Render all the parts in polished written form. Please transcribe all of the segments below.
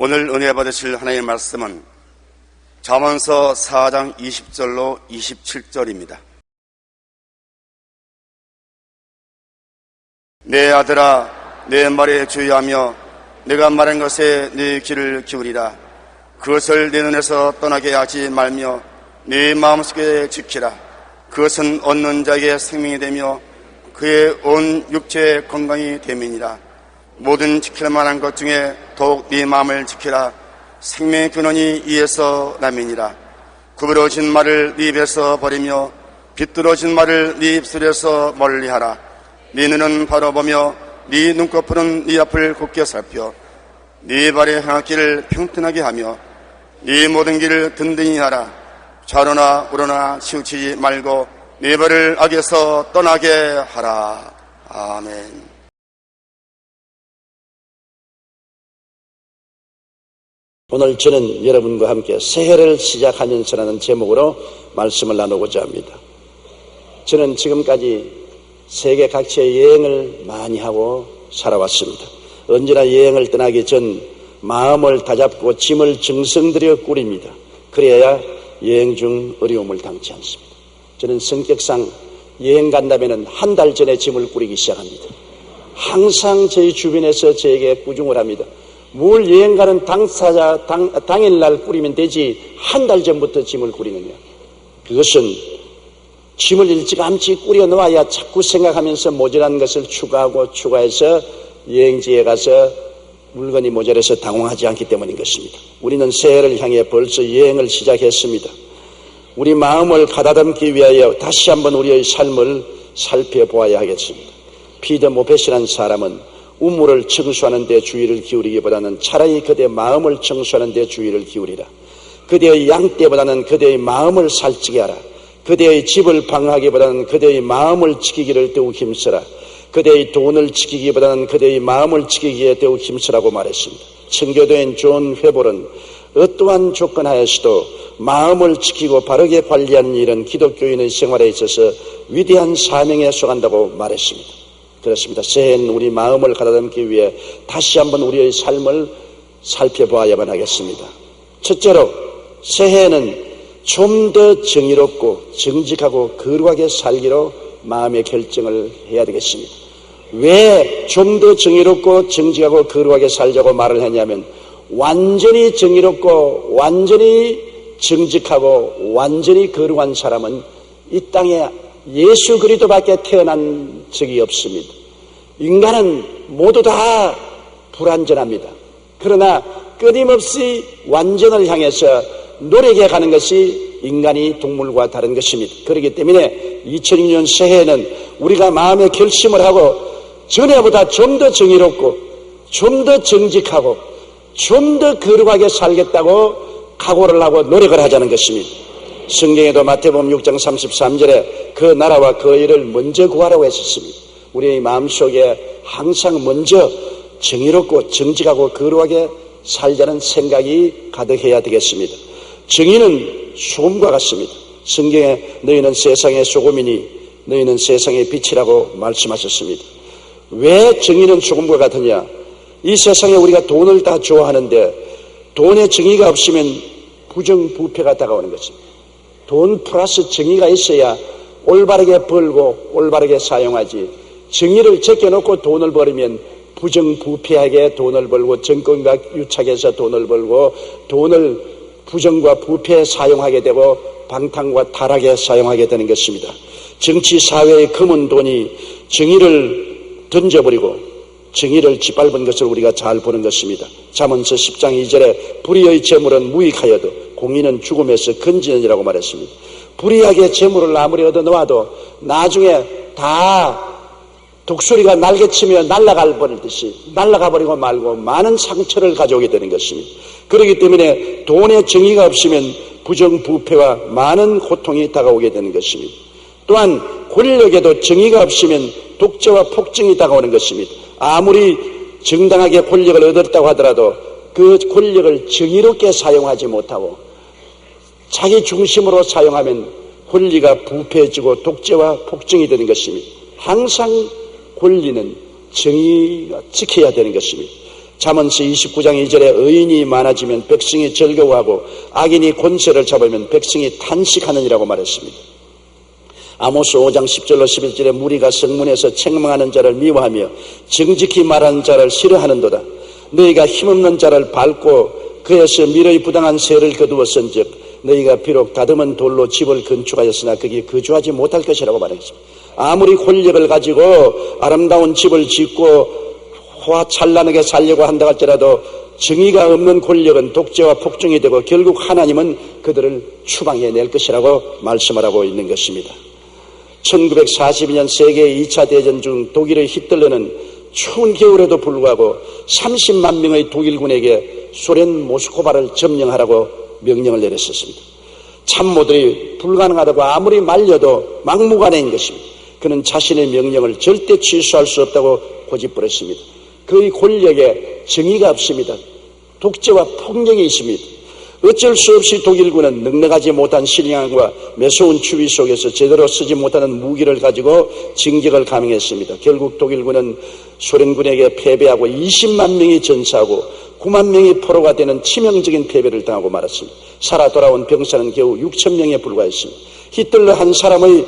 오늘 은혜 받으실 하나님의 말씀은 잠언서 4장 20절로 27절입니다. 내 아들아, 내 말에 주의하며 내가 말한 것에 네 귀를 기울이라. 그것을 내 눈에서 떠나게 하지 말며 네 마음속에 지키라. 그것은 얻는 자에게 생명이 되며 그의 온 육체의 건강이 됨이니라. 모든 지킬 만한 것 중에 더욱 네 마음을 지키라. 생명의 근원이 이에서 남이니라. 구부러진 말을 네 입에서 버리며 비뚤어진 말을 네 입술에서 멀리하라. 네 눈은 바라보며 네 눈꺼풀은 네 앞을 곱게 살펴 네 발의 행악길을 평탄하게 하며 네 모든 길을 든든히 하라. 좌로나 우로나 치우치지 말고 네 발을 악에서 떠나게 하라. 아멘. 오늘 저는 여러분과 함께 새해를 시작하면서라는 제목으로 말씀을 나누고자 합니다. 저는 지금까지 세계 각지의 여행을 많이 하고 살아왔습니다. 언제나 여행을 떠나기 전 마음을 다잡고 짐을 정성들여 꾸립니다. 그래야 여행 중 어려움을 당치 않습니다. 저는 성격상 여행 간다면 한 달 전에 짐을 꾸리기 시작합니다. 항상 저희 주변에서 저에게 꾸중을 합니다. 뭘 여행 가는 당사자 당일날 꾸리면 되지 한 달 전부터 짐을 꾸리느냐. 그것은 짐을 일찌감치 꾸려 놓아야 자꾸 생각하면서 모자란 것을 추가해서 여행지에 가서 물건이 모자라서 당황하지 않기 때문인 것입니다. 우리는 새해를 향해 벌써 여행을 시작했습니다. 우리 마음을 가다듬기 위하여 다시 한번 우리의 삶을 살펴보아야 하겠습니다. 피터 모펫이라는 사람은 우물을 청소하는 데 주의를 기울이기보다는 차라리 그대의 마음을 청소하는 데 주의를 기울이라. 그대의 양떼보다는 그대의 마음을 살찌게 하라. 그대의 집을 방어하기보다는 그대의 마음을 지키기를 더욱 힘쓰라. 그대의 돈을 지키기보다는 그대의 마음을 지키기에 더욱 힘쓰라고 말했습니다. 청교도인 존 회볼은 어떠한 조건 하에서도 마음을 지키고 바르게 관리하는 일은 기독교인의 생활에 있어서 위대한 사명에 속한다고 말했습니다. 그렇습니다. 새해는 우리 마음을 가다듬기 위해 다시 한번 우리의 삶을 살펴보아야만 하겠습니다. 첫째로 새해에는 좀 더 정의롭고 정직하고 거룩하게 살기로 마음의 결정을 해야 되겠습니다. 왜 좀 더 정의롭고 정직하고 거룩하게 살자고 말을 했냐면 완전히 정의롭고 완전히 정직하고 완전히 거룩한 사람은 이 땅에 예수 그리스도밖에 태어난 적이 없습니다. 인간은 모두 다 불완전합니다. 그러나 끊임없이 완전을 향해서 노력해 가는 것이 인간이 동물과 다른 것입니다. 그렇기 때문에 2006년 새해에는 우리가 마음의 결심을 하고 전에보다 좀 더 정의롭고 좀 더 정직하고 좀 더 거룩하게 살겠다고 각오를 하고 노력을 하자는 것입니다. 성경에도 마태복음 6장 33절에 그 나라와 그 일을 먼저 구하라고 했었습니다. 우리의 마음속에 항상 먼저 정의롭고 정직하고 거룩하게 살자는 생각이 가득해야 되겠습니다. 정의는 소금과 같습니다. 성경에 너희는 세상의 소금이니 너희는 세상의 빛이라고 말씀하셨습니다. 왜 정의는 소금과 같으냐? 이 세상에 우리가 돈을 다 좋아하는데 돈에 정의가 없으면 부정부패가 다가오는 것입니다. 돈 플러스 정의가 있어야 올바르게 벌고 올바르게 사용하지, 정의를 제껴놓고 돈을 벌이면 부정부패하게 돈을 벌고 정권과 유착해서 돈을 벌고 돈을 부정과 부패에 사용하게 되고 방탕과 타락에 사용하게 되는 것입니다. 정치 사회의 검은 돈이 정의를 던져버리고 정의를 짓밟은 것을 우리가 잘 보는 것입니다. 잠언서 10장 2절에 불의의 재물은 무익하여도 공의는 죽음에서 건지느니라고 말했습니다. 불의하게 재물을 아무리 얻어놓아도 나중에 다 독수리가 날개치며 날아가 버리듯이 날아가 버리고 말고 많은 상처를 가져오게 되는 것입니다. 그렇기 때문에 돈에 정의가 없으면 부정부패와 많은 고통이 다가오게 되는 것입니다. 또한 권력에도 정의가 없으면 독재와 폭정이 다가오는 것입니다. 아무리 정당하게 권력을 얻었다고 하더라도 그 권력을 정의롭게 사용하지 못하고 자기 중심으로 사용하면 권리가 부패해지고 독재와 폭정이 되는 것입니다. 항상 권리는 정의가 지켜야 되는 것입니다. 잠언서 29장 2절에 의인이 많아지면 백성이 즐거워하고 악인이 권세를 잡으면 백성이 탄식하느니라고 말했습니다. 아모스 5장 10절로 11절에 무리가 성문에서 책망하는 자를 미워하며 정직히 말하는 자를 싫어하는도다. 너희가 힘없는 자를 밟고 그에서 미르의 부당한 세를 거두었은즉 너희가 비록 다듬은 돌로 집을 건축하였으나 거기 거주하지 못할 것이라고 말했습니다. 아무리 권력을 가지고 아름다운 집을 짓고 찬란하게 살려고 한다 할지라도 정의가 없는 권력은 독재와 폭정이 되고 결국 하나님은 그들을 추방해낼 것이라고 말씀을 하고 있는 것입니다. 1942년 세계 2차 대전 중 독일의 히틀러는 추운 겨울에도 불구하고 30만 명의 독일군에게 소련 모스크바를 점령하라고 명령을 내렸었습니다. 참모들이 불가능하다고 아무리 말려도 막무가내인 것입니다. 그는 자신의 명령을 절대 취소할 수 없다고 고집부렸습니다. 그의 권력에 정의가 없습니다. 독재와 폭력이 있습니다. 어쩔 수 없이 독일군은 넉넉하지 못한 식량과 매서운 추위 속에서 제대로 쓰지 못하는 무기를 가지고 진격을 감행했습니다. 결국 독일군은 소련군에게 패배하고 20만 명이 전사하고 9만 명이 포로가 되는 치명적인 패배를 당하고 말았습니다. 살아 돌아온 병사는 겨우 6천 명에 불과했습니다. 히틀러 한 사람의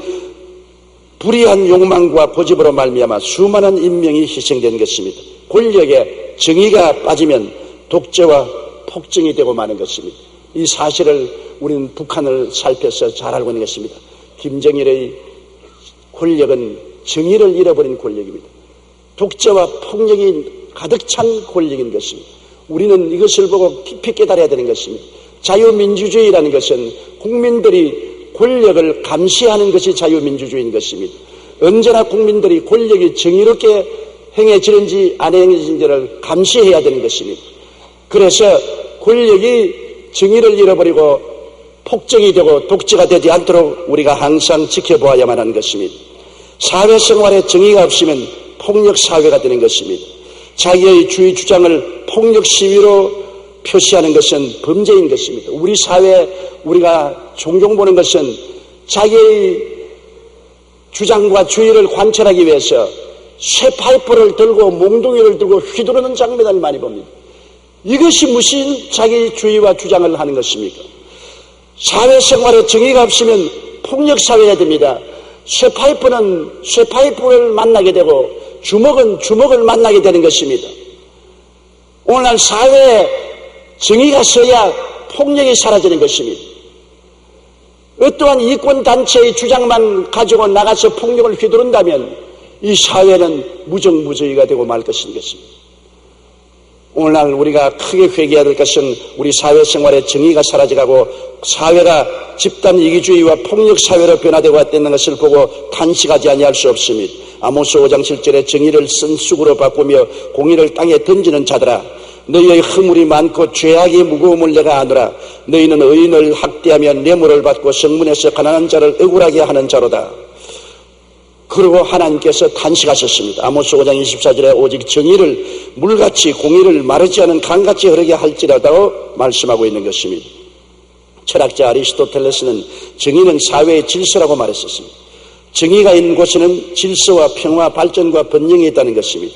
불의한 욕망과 고집으로 말미암아 수많은 인명이 희생된 것입니다. 권력에 정의가 빠지면 독재와 폭정이 되고 마는 것입니다. 이 사실을 우리는 북한을 살펴서 잘 알고 있는 것입니다. 김정일의 권력은 정의를 잃어버린 권력입니다. 독재와 폭력이 가득 찬 권력인 것입니다. 우리는 이것을 보고 깊이 깨달아야 되는 것입니다. 자유민주주의라는 것은 국민들이 권력을 감시하는 것이 자유민주주의인 것입니다. 언제나 국민들이 권력이 정의롭게 행해지는지 안 행해지는지를 감시해야 되는 것입니다. 그래서 권력이 정의를 잃어버리고 폭정이 되고 독재가 되지 않도록 우리가 항상 지켜보아야만 하는 것입니다. 사회생활에 정의가 없으면 폭력사회가 되는 것입니다. 자기의 주의 주장을 폭력 시위로 표시하는 것은 범죄인 것입니다. 우리 사회 우리가 종종 보는 것은 자기의 주장과 주의를 관철하기 위해서 쇠파이프를 들고 몽둥이를 들고 휘두르는 장면을 많이 봅니다. 이것이 무슨 자기 주의와 주장을 하는 것입니까? 사회생활에 정의가 없으면 폭력사회가 됩니다. 쇠파이프는 쇠파이프를 만나게 되고 주먹은 주먹을 만나게 되는 것입니다. 오늘날 사회에 정의가 서야 폭력이 사라지는 것입니다. 어떠한 이권단체의 주장만 가지고 나가서 폭력을 휘두른다면 이 사회는 무정무주의가 되고 말 것인 것입니다. 오늘날 우리가 크게 회개해야 될 것은 우리 사회생활의 정의가 사라져가고 사회가 집단 이기주의와 폭력사회로 변화되고 있다는 것을 보고 탄식하지 아니할 수 없습니다. 아모스 5장 7절에 정의를 쓴 쑥으로 바꾸며 공의를 땅에 던지는 자들아 너희의 허물이 많고 죄악의 무거움을 내가 아노라. 너희는 의인을 학대하며 뇌물을 받고 성문에서 가난한 자를 억울하게 하는 자로다. 그리고 하나님께서 탄식하셨습니다. 아모스 5장 24절에 오직 정의를 물같이 공의를 마르지 않은 강같이 흐르게 할지라도 말씀하고 있는 것입니다. 철학자 아리스토텔레스는 정의는 사회의 질서라고 말했었습니다. 정의가 있는 곳에는 질서와 평화, 발전과 번영이 있다는 것입니다.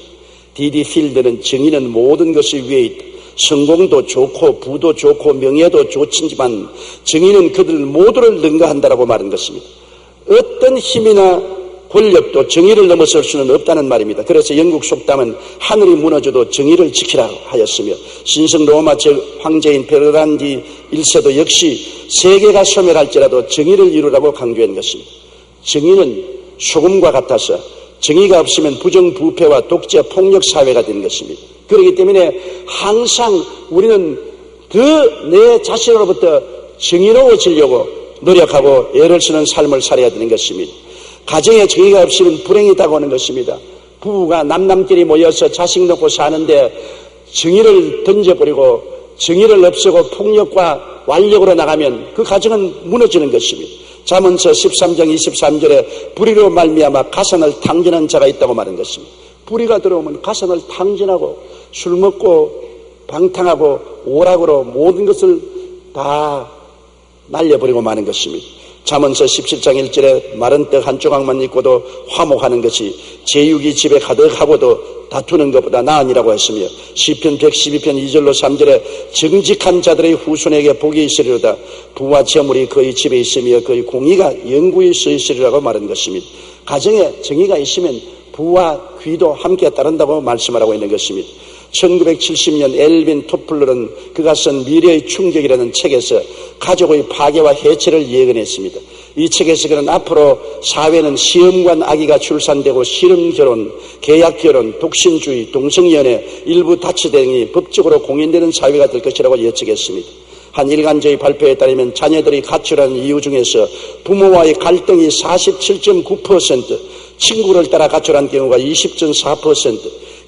D.D. 필드는 정의는 모든 것이 위에 있다. 성공도 좋고 부도 좋고 명예도 좋지만 정의는 그들 모두를 능가한다라고 말한 것입니다. 어떤 힘이나 권력도 정의를 넘어설 수는 없다는 말입니다. 그래서 영국 속담은 하늘이 무너져도 정의를 지키라 하였으며 신성 로마 황제인 베르란디 1세도 역시 세계가 소멸할지라도 정의를 이루라고 강조한 것입니다. 정의는 소금과 같아서 정의가 없으면 부정부패와 독재, 폭력 사회가 되는 것입니다. 그렇기 때문에 항상 우리는 더 내 자신으로부터 정의로워지려고 노력하고 애를 쓰는 삶을 살아야 되는 것입니다. 가정에 정의가 없으면 불행이 다가오는 것입니다. 부부가 남남끼리 모여서 자식 놓고 사는데 정의를 던져버리고 정의를 없애고 폭력과 완력으로 나가면 그 가정은 무너지는 것입니다. 잠언서 13장 23절에 불의로 말미암아 가산을 탕진한 자가 있다고 말한 것입니다. 불의가 들어오면 가산을 탕진하고 술 먹고 방탕하고 오락으로 모든 것을 다 날려버리고 마는 것입니다. 잠언서 17장 1절에 마른 떡 한 조각만 있고도 화목하는 것이 제육이 집에 가득하고도 다투는 것보다 나으니라고 했으며 시편 112편 2절로 3절에 정직한 자들의 후손에게 복이 있으리로다. 부와 재물이 그의 집에 있으며 그의 공의가 영구히 서 있으리라고 말한 것입니다. 가정에 정의가 있으면 부와 귀도 함께 따른다고 말씀하라고 있는 것입니다. 1970년 엘빈 토플러는 그가 쓴 미래의 충격이라는 책에서 가족의 파괴와 해체를 예언했습니다. 이 책에서 그는 앞으로 사회는 시험관 아기가 출산되고 실험결혼, 계약결혼, 독신주의, 동성연애, 일부 다치 등이 법적으로 공인되는 사회가 될 것이라고 예측했습니다. 한 일간지의 발표에 따르면 자녀들이 가출하는 이유 중에서 부모와의 갈등이 47.9%, 친구를 따라 가출한 경우가 20.4%,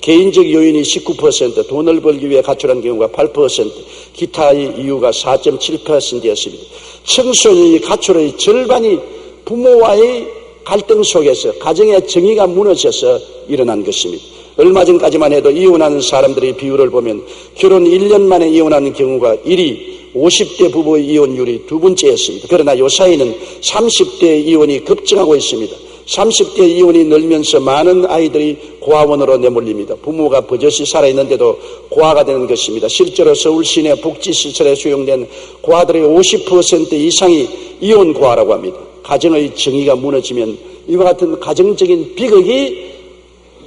개인적 요인이 19%, 돈을 벌기 위해 가출한 경우가 8%, 기타의 이유가 4.7%였습니다. 청소년이 가출의 절반이 부모와의 갈등 속에서 가정의 정의가 무너져서 일어난 것입니다. 얼마 전까지만 해도 이혼하는 사람들의 비율을 보면 결혼 1년 만에 이혼하는 경우가 1위, 50대 부부의 이혼율이 두 번째였습니다. 그러나 요사이는 30대 이혼이 급증하고 있습니다. 30대 이혼이 늘면서 많은 아이들이 고아원으로 내몰립니다. 부모가 버젓이 살아있는데도 고아가 되는 것입니다. 실제로 서울 시내 복지시설에 수용된 고아들의 50% 이상이 이혼 고아라고 합니다. 가정의 정의가 무너지면 이와 같은 가정적인 비극이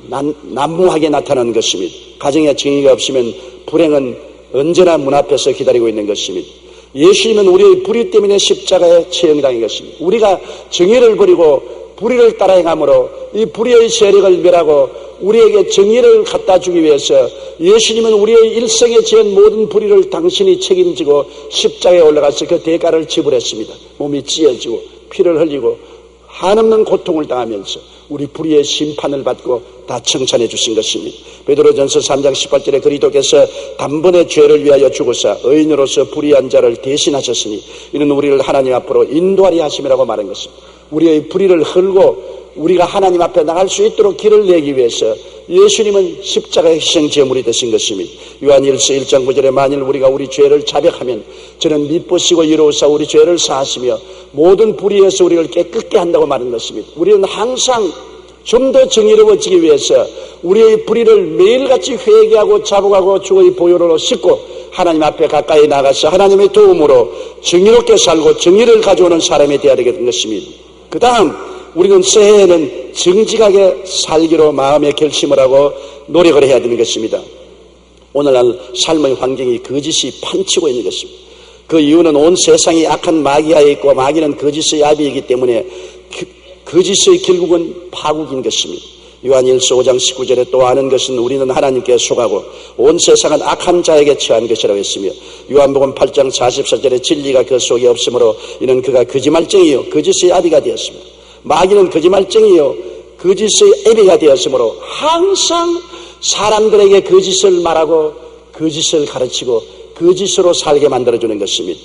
난무하게 나타나는 것입니다. 가정의 정의가 없으면 불행은 언제나 문 앞에서 기다리고 있는 것입니다. 예수님은 우리의 불의 때문에 십자가에 처형당한 것입니다. 우리가 정의를 버리고 불의를 따라 행함으로 이 불의의 세력을 멸하고 우리에게 정의를 갖다 주기 위해서 예수님은 우리의 일생에 지은 모든 불의를 당신이 책임지고 십자가에 올라가서 그 대가를 지불했습니다. 몸이 찢어지고 피를 흘리고 한없는 고통을 당하면서 우리 불의의 심판을 받고 다 청산해 주신 것입니다. 베드로전서 3장 18절에 그리스도께서 단번에 죄를 위하여 죽으사 의인으로서 불의한 자를 대신하셨으니 이는 우리를 하나님 앞으로 인도하리 하심이라고 말한 것입니다. 우리의 불의를 헐고 우리가 하나님 앞에 나갈 수 있도록 길을 내기 위해서 예수님은 십자가의 희생 제물이 되신 것입니다. 요한일서 1장 9절에 만일 우리가 우리 죄를 자백하면 저는 미쁘시고 이로우사 우리 죄를 사하시며 모든 불의에서 우리를 깨끗게 한다고 말한 것입니다. 우리는 항상 좀 더 정의로워지기 위해서 우리의 불의를 매일같이 회개하고 자복하고 주의 보혈로 씻고 하나님 앞에 가까이 나가서 하나님의 도움으로 정의롭게 살고 정의를 가져오는 사람이 되어야 되는 것입니다. 그 다음 우리는 새해에는 정직하게 살기로 마음의 결심을 하고 노력을 해야 되는 것입니다. 오늘날 삶의 환경이 거짓이 판치고 있는 것입니다. 그 이유는 온 세상이 악한 마귀하에 있고 마귀는 거짓의 아비이기 때문에 거짓의 결국은 파국인 것입니다. 요한일서 5장 19절에 또 아는 것은 우리는 하나님께 속하고 온 세상은 악한 자에게 처한 것이라고 했으며 요한복음 8장 44절에 진리가 그 속에 없으므로 이는 그가 거짓말쟁이요 거짓의 아비가 되었습니다. 마귀는 거짓말쟁이요 거짓의 애비가 되었으므로 항상 사람들에게 거짓을 말하고 거짓을 가르치고 거짓으로 살게 만들어주는 것입니다.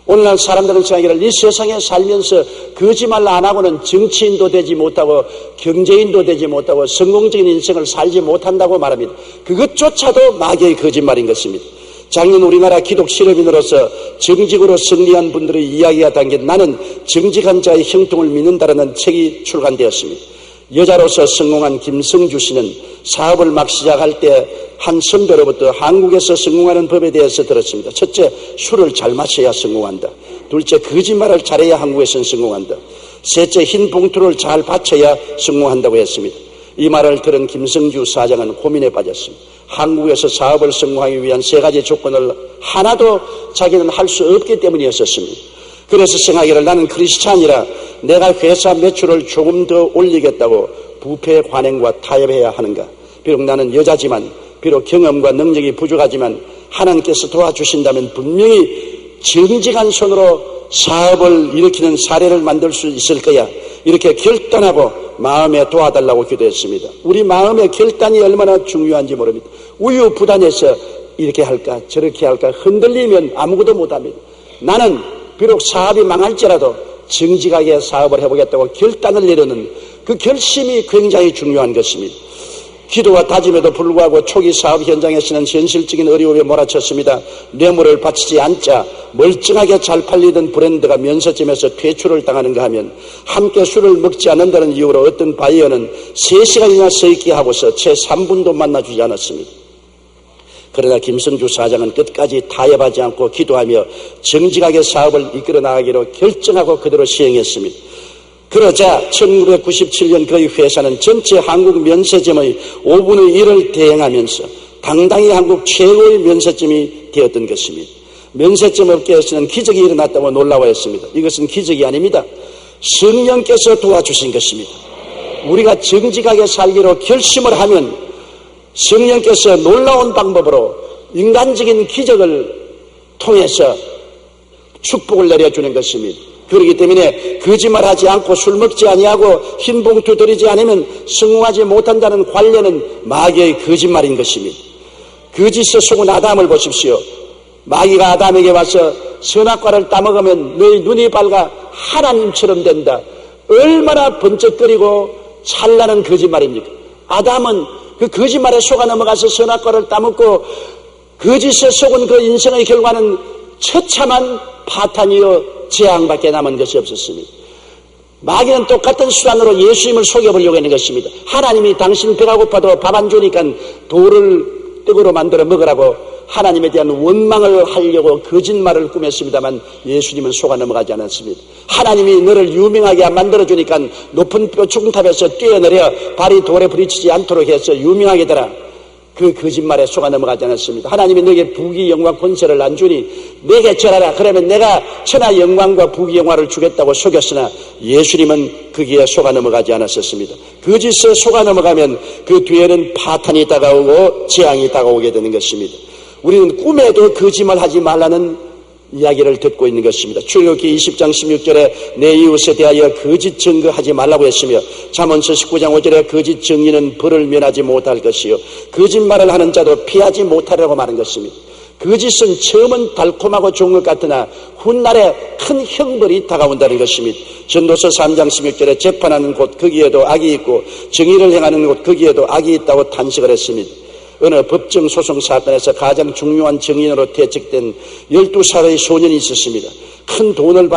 오늘날 사람들은 생각하기를 이 세상에 살면서 거짓말 안 하고는 정치인도 되지 못하고 경제인도 되지 못하고 성공적인 인생을 살지 못한다고 말합니다. 그것조차도 마귀의 거짓말인 것입니다. 작년 우리나라 기독 실업인으로서 정직으로 승리한 분들의 이야기가 담긴 나는 정직한 자의 형통을 믿는다라는 책이 출간되었습니다. 여자로서 성공한 김성주 씨는 사업을 막 시작할 때 한 선배로부터 한국에서 성공하는 법에 대해서 들었습니다. 첫째, 술을 잘 마셔야 성공한다. 둘째, 거짓말을 잘해야 한국에서는 성공한다. 셋째, 흰 봉투를 잘 받쳐야 성공한다고 했습니다. 이 말을 들은 김성주 사장은 고민에 빠졌습니다. 한국에서 사업을 성공하기 위한 세 가지 조건을 하나도 자기는 할 수 없기 때문이었습니다. 그래서 생각하기를 나는 크리스찬이라 내가 회사 매출을 조금 더 올리겠다고 부패 관행과 타협해야 하는가. 비록 나는 여자지만 비록 경험과 능력이 부족하지만 하나님께서 도와주신다면 분명히 정직한 손으로 사업을 일으키는 사례를 만들 수 있을 거야. 이렇게 결단하고 마음에 도와달라고 기도했습니다. 우리 마음의 결단이 얼마나 중요한지 모릅니다. 우유부단해서 이렇게 할까 저렇게 할까 흔들리면 아무것도 못합니다. 나는 비록 사업이 망할지라도 정직하게 사업을 해보겠다고 결단을 내려는 그 결심이 굉장히 중요한 것입니다. 기도와 다짐에도 불구하고 초기 사업 현장에서는 현실적인 어려움에 몰아쳤습니다. 뇌물을 바치지 않자 멀쩡하게 잘 팔리던 브랜드가 면세점에서 퇴출을 당하는가 하면 함께 술을 먹지 않는다는 이유로 어떤 바이어는 3시간이나 서 있게 하고서 채 3분도 만나주지 않았습니다. 그러나 김성주 사장은 끝까지 타협하지 않고 기도하며 정직하게 사업을 이끌어 나가기로 결정하고 그대로 시행했습니다. 그러자 1997년 그의 회사는 전체 한국 면세점의 5분의 1을 대행하면서 당당히 한국 최고의 면세점이 되었던 것입니다. 면세점 업계에서는 기적이 일어났다고 놀라워했습니다. 이것은 기적이 아닙니다. 성령께서 도와주신 것입니다. 우리가 정직하게 살기로 결심을 하면 성령께서 놀라운 방법으로 인간적인 기적을 통해서 축복을 내려주는 것입니다. 그렇기 때문에 거짓말하지 않고 술 먹지 아니하고 흰 봉투 들이지 않으면 성공하지 못한다는 관례는 마귀의 거짓말인 것입니다. 거짓에 속은 아담을 보십시오. 마귀가 아담에게 와서 선악과를 따먹으면 너희 눈이 밝아 하나님처럼 된다. 얼마나 번쩍거리고 찬란한 거짓말입니까? 아담은 그 거짓말에 속아 넘어가서 선악과를 따먹고 거짓에 속은 그 인생의 결과는 처참한 파탄이요 재앙밖에 남은 것이 없었습니다. 마귀는 똑같은 수단으로 예수님을 속여보려고 하는 것입니다. 하나님이 당신 배가 고파도 밥 안 주니까 돌을 떡으로 만들어 먹으라고 하나님에 대한 원망을 하려고 거짓말을 꾸몄습니다만 예수님은 속아 넘어가지 않았습니다. 하나님이 너를 유명하게 만들어주니까 높은 뾰충탑에서 뛰어내려 발이 돌에 부딪히지 않도록 해서 유명하게 되라. 그 거짓말에 속아 넘어가지 않았습니다. 하나님이 너에게 부귀 영광 권세를 안 주니 내게 절하라. 그러면 내가 천하 영광과 부귀 영화를 주겠다고 속였으나 예수님은 거기에 속아 넘어가지 않았었습니다. 거짓에 속아 넘어가면 그 뒤에는 파탄이 다가오고 재앙이 다가오게 되는 것입니다. 우리는 꿈에도 거짓말 하지 말라는 이야기를 듣고 있는 것입니다. 출애굽기 20장 16절에 내 이웃에 대하여 거짓 증거하지 말라고 했으며 잠언서 19장 5절에 거짓 증인은 벌을 면하지 못할 것이요 거짓말을 하는 자도 피하지 못하라고 말한 것입니다. 거짓은 처음은 달콤하고 좋은 것 같으나 훗날에 큰 형벌이 다가온다는 것입니다. 전도서 3장 16절에 재판하는 곳 거기에도 악이 있고 정의를 행하는 곳 거기에도 악이 있다고 탄식을 했습니다. 어느 법정 소송 사건에서 가장 중요한 증인으로 퇴직된 12살의 소년이 있었습니다. 큰 돈을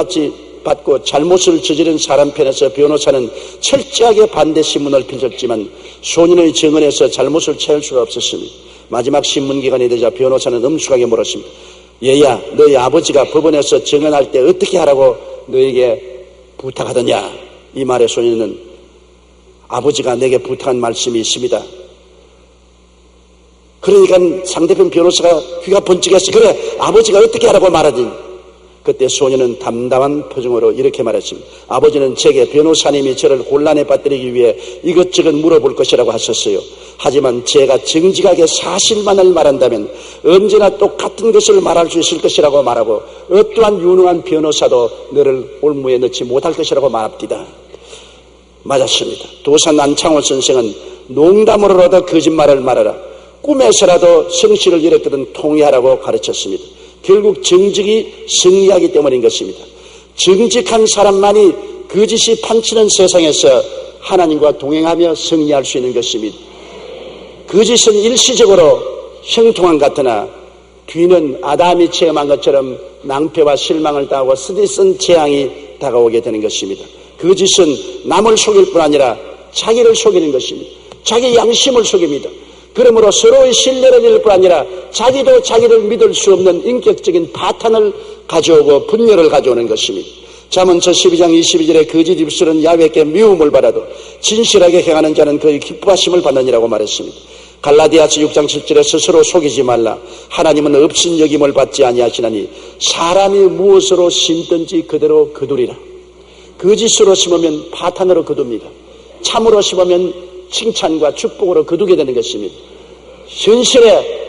받고 잘못을 저지른 사람 편에서 변호사는 철저하게 반대 신문을 펼쳤지만 소년의 증언에서 잘못을 찾을 수가 없었습니다. 마지막 신문기간이 되자 변호사는 엄숙하게 물었습니다. 얘야, 너희 아버지가 법원에서 증언할 때 어떻게 하라고 너에게 부탁하더냐? 이 말에 소년은 아버지가 내게 부탁한 말씀이 있습니다. 그러니까 상대편 변호사가 귀가 번쩍했어. 그래, 아버지가 어떻게 하라고 말하지? 그때 소년은 담담한 표정으로 이렇게 말했습니다. 아버지는 제게 변호사님이 저를 혼란에 빠뜨리기 위해 이것저것 물어볼 것이라고 하셨어요. 하지만 제가 정직하게 사실만을 말한다면 언제나 똑같은 것을 말할 수 있을 것이라고 말하고 어떠한 유능한 변호사도 너를 올무에 넣지 못할 것이라고 말합니다. 맞았습니다. 도산 안창호 선생은 농담으로라도 거짓말을 말하라. 꿈에서라도 성실을 잃었거든 통회하라고 가르쳤습니다. 결국 정직이 승리하기 때문인 것입니다. 정직한 사람만이 거짓이 판치는 세상에서 하나님과 동행하며 승리할 수 있는 것입니다. 거짓은 일시적으로 형통한 것 같으나 뒤는 아담이 체험한 것처럼 낭패와 실망을 당하고 쓰디쓴 재앙이 다가오게 되는 것입니다. 거짓은 남을 속일 뿐 아니라 자기를 속이는 것입니다. 자기 양심을 속입니다. 그러므로 서로의 신뢰를 잃을 뿐 아니라 자기도 자기를 믿을 수 없는 인격적인 파탄을 가져오고 분열을 가져오는 것입니다. 잠언서 12장 22절에 거짓 입술은 야훼께 미움을 받아도 진실하게 행하는 자는 그의 기뻐하심을 받느니라고 말했습니다. 갈라디아서 6장 7절에 스스로 속이지 말라. 하나님은 없인 여김을 받지 아니하시나니 사람이 무엇으로 심든지 그대로 거두리라. 거짓으로 심으면 파탄으로 거둡니다. 참으로 심으면 칭찬과 축복으로 거두게 되는 것입니다. 현실에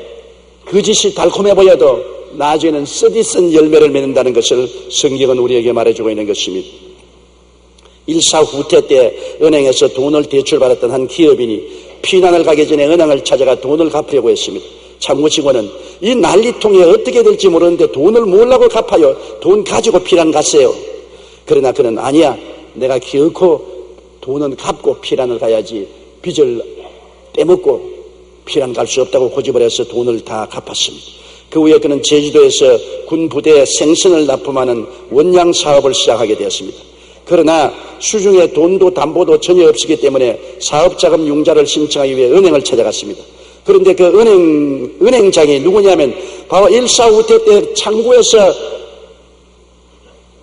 거짓이 달콤해 보여도 나중에는 쓰디쓴 열매를 맺는다는 것을 성경은 우리에게 말해주고 있는 것입니다. 일사 후퇴 때 은행에서 돈을 대출받았던 한 기업인이 피난을 가기 전에 은행을 찾아가 돈을 갚으려고 했습니다. 참고 직원은 이 난리통에 어떻게 될지 모르는데 돈을 뭐라고 갚아요? 돈 가지고 피난 갔어요. 그러나 그는 아니야, 내가 기어코 돈은 갚고 피난을 가야지 빚을 빼먹고 피난 갈 수 없다고 고집을 해서 돈을 다 갚았습니다. 그 후에 그는 제주도에서 군 부대에 생선을 납품하는 원양 사업을 시작하게 되었습니다. 그러나 수중에 돈도 담보도 전혀 없었기 때문에 사업자금 융자를 신청하기 위해 은행을 찾아갔습니다. 그런데 그 은행장이 누구냐면 바로 1.4 우태 때 창구에서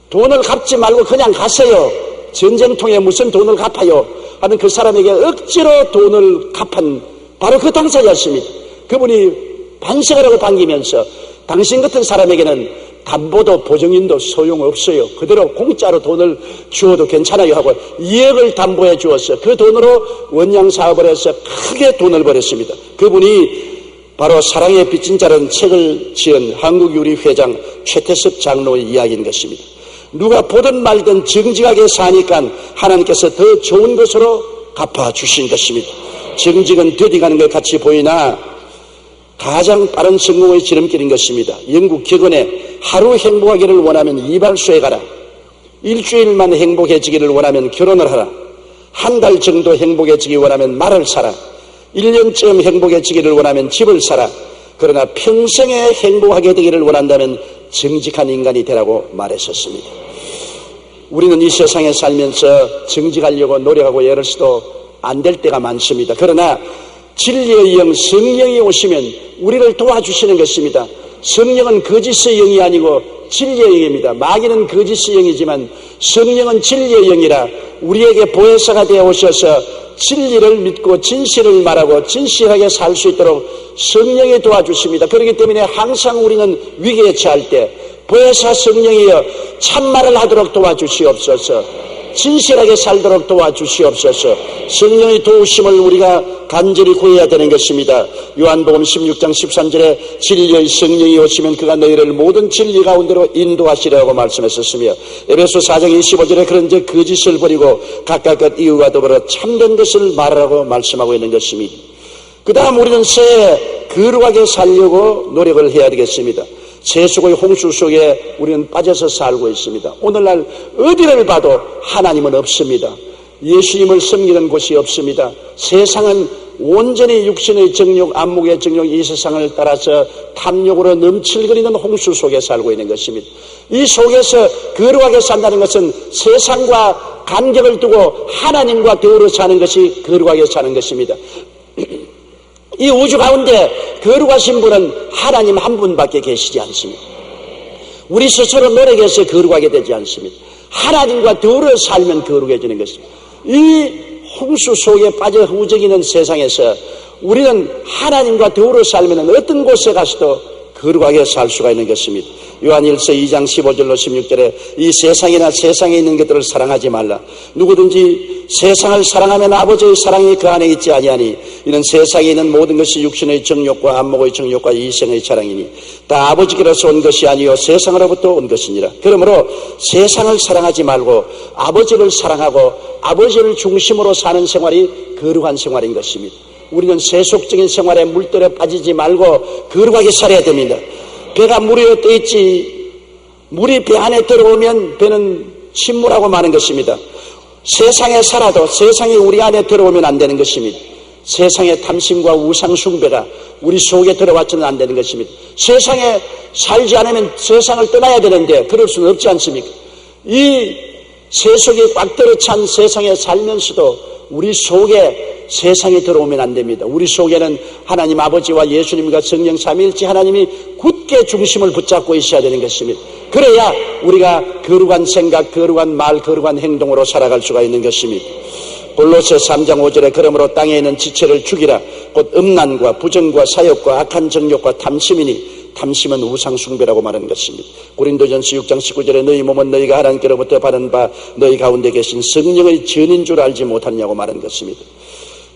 돈을 갚지 말고 그냥 가세요. 전쟁통에 무슨 돈을 갚아요. 하는 그 사람에게 억지로 돈을 갚은 바로 그 당사자였습니다. 그분이 반성을 하고 당기면서 당신 같은 사람에게는 담보도 보증인도 소용없어요. 그대로 공짜로 돈을 주어도 괜찮아요 하고 2억을 담보해 주어서 그 돈으로 원양 사업을 해서 크게 돈을 벌였습니다. 그분이 바로 사랑에 빚진 자라는 책을 지은 한국유리 회장 최태섭 장로의 이야기인 것입니다. 누가 보든 말든 정직하게 사니까 하나님께서 더 좋은 것으로 갚아주신 것입니다. 정직은 더디가는 것 같이 보이나 가장 빠른 성공의 지름길인 것입니다. 영국 격언에 하루 행복하기를 원하면 이발소에 가라. 일주일만 행복해지기를 원하면 결혼을 하라. 한 달 정도 행복해지기 원하면 말을 사라. 1년쯤 행복해지기를 원하면 집을 사라. 그러나 평생에 행복하게 되기를 원한다면 정직한 인간이 되라고 말했었습니다. 우리는 이 세상에 살면서 정직하려고 노력하고 애를 써도 안 될 때가 많습니다. 그러나 진리의 영 성령이 오시면 우리를 도와주시는 것입니다. 성령은 거짓의 영이 아니고 진리의 영입니다. 마귀는 거짓의 영이지만 성령은 진리의 영이라 우리에게 보혜사가 되어 오셔서 진리를 믿고 진실을 말하고 진실하게 살 수 있도록 성령이 도와주십니다. 그렇기 때문에 항상 우리는 위기에 처할 때 보혜사 성령이여 참말을 하도록 도와주시옵소서. 진실하게 살도록 도와주시옵소서. 성령의 도우심을 우리가 간절히 구해야 되는 것입니다. 요한복음 16장 13절에 진리의 성령이 오시면 그가 너희를 모든 진리 가운데로 인도하시리라고 말씀했었으며 에베소 4장 25절에 그런즉 거짓을 버리고 각각 이유와 더불어 참된 것을 말하라고 말씀하고 있는 것입니다. 그 다음 우리는 새해 거룩하게 살려고 노력을 해야 되겠습니다. 세속의 홍수 속에 우리는 빠져서 살고 있습니다. 오늘날 어디를 봐도 하나님은 없습니다. 예수님을 섬기는 곳이 없습니다. 세상은 온전히 육신의 정욕, 안목의 정욕, 이 세상을 따라서 탐욕으로 넘칠거리는 홍수 속에 살고 있는 것입니다. 이 속에서 거룩하게 산다는 것은 세상과 간격을 두고 하나님과 더불어 사는 것이 거룩하게 사는 것입니다. 이 우주 가운데 거룩하신 분은 하나님 한 분밖에 계시지 않습니다. 우리 스스로 노력해서 거룩하게 되지 않습니다. 하나님과 더불어 살면 거룩해지는 것입니다. 이 홍수 속에 빠져 후적이는 세상에서 우리는 하나님과 더불어 살면 어떤 곳에 가서도 거룩하게 살 수가 있는 것입니다. 요한일서 2장 15절로 16절에 이 세상이나 세상에 있는 것들을 사랑하지 말라. 누구든지 세상을 사랑하면 아버지의 사랑이 그 안에 있지 아니하니 이는 세상에 있는 모든 것이 육신의 정욕과 안목의 정욕과 이생의 자랑이니 다 아버지께로서 온 것이 아니요 세상으로부터 온 것이니라. 그러므로 세상을 사랑하지 말고 아버지를 사랑하고 아버지를 중심으로 사는 생활이 거룩한 생활인 것입니다. 우리는 세속적인 생활에 물들에 빠지지 말고 거룩하게 살아야 됩니다. 배가 물 위에 떠 있지 물이 배 안에 들어오면 배는 침몰하고 마는 것입니다. 세상에 살아도 세상이 우리 안에 들어오면 안 되는 것입니다. 세상의 탐심과 우상 숭배가 우리 속에 들어왔지는 안 되는 것입니다. 세상에 살지 않으면 세상을 떠나야 되는데 그럴 수는 없지 않습니까? 이 세속이 꽉 들어찬 세상에 살면서도 우리 속에 세상이 들어오면 안 됩니다. 우리 속에는 하나님 아버지와 예수님과 성령 삼위일체 하나님이 굳게 중심을 붙잡고 있어야 되는 것입니다. 그래야 우리가 거룩한 생각, 거룩한 말, 거룩한 행동으로 살아갈 수가 있는 것입니다. 골로새 3장 5절에 그러므로 땅에 있는 지체를 죽이라. 곧 음란과 부정과 사욕과 악한 정욕과 탐심이니 탐심은 우상숭배라고 말하는 것입니다. 고린도전서 6장 19절에 너희 몸은 너희가 하나님께로부터 받은 바 너희 가운데 계신 성령의 전인 줄 알지 못하느냐고 말하는 것입니다.